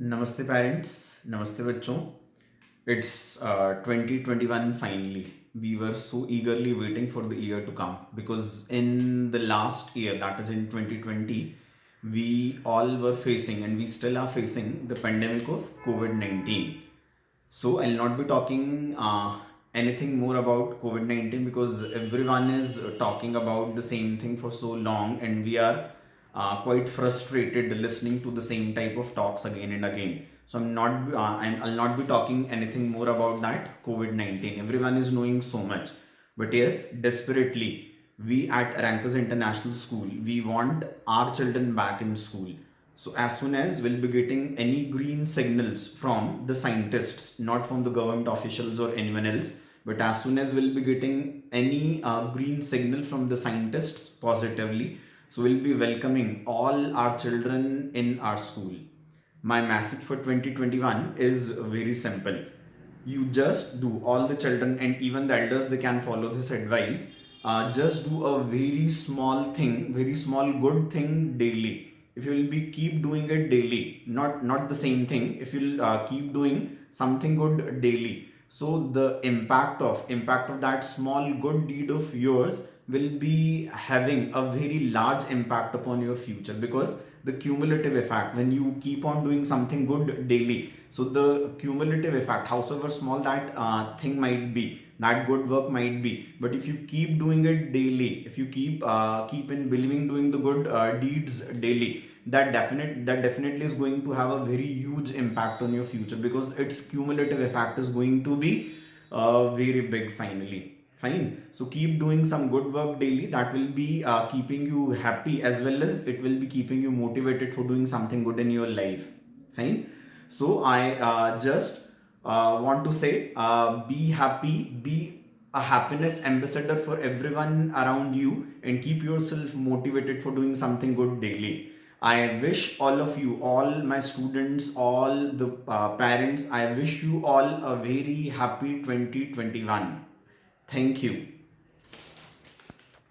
नमस्ते पेरेंट्स, नमस्ते बच्चों. It's 2021 finally. We were so eagerly waiting for the year to come because in the last year, that is in 2020, we all were facing and we still are facing the pandemic of COVID-19. So I'll not be talking anything more about COVID 19 because everyone is talking about the same thing for so long, and we are quite frustrated listening to the same type of talks again and again. So I'll not be talking anything more about that COVID 19. Everyone is knowing so much, but yes, desperately, we at Rankers International School, we want our children back in school. So as soon as we'll be getting any green signals from the scientists, not from the government officials or anyone else, but as soon as we'll be getting any green signal from the scientists positively, so we'll be welcoming all our children in our school. My message for 2021 is very simple. You just do, all the children and even the elders, they can follow this advice. Just do a very small thing, very small good thing daily. If you will be keep doing it daily, not the same thing, if you'll keep doing something good daily, so the impact of that small good deed of yours will be having a very large impact upon your future, because the cumulative effect, when you keep on doing something good daily, so the cumulative effect, however small that thing might be, that good work might be, but if you keep doing it daily, if you keep in believing doing the good deeds daily, that definitely is going to have a very huge impact on your future, because its cumulative effect is going to be very big finally. Fine. So keep doing some good work daily. That will be keeping you happy, as well as it will be keeping you motivated for doing something good in your life. Fine. So I just want to say, be happy, be a happiness ambassador for everyone around you, and keep yourself motivated for doing something good daily. I wish all of you, all my students, all the parents, I wish you all a very happy 2021. Thank you.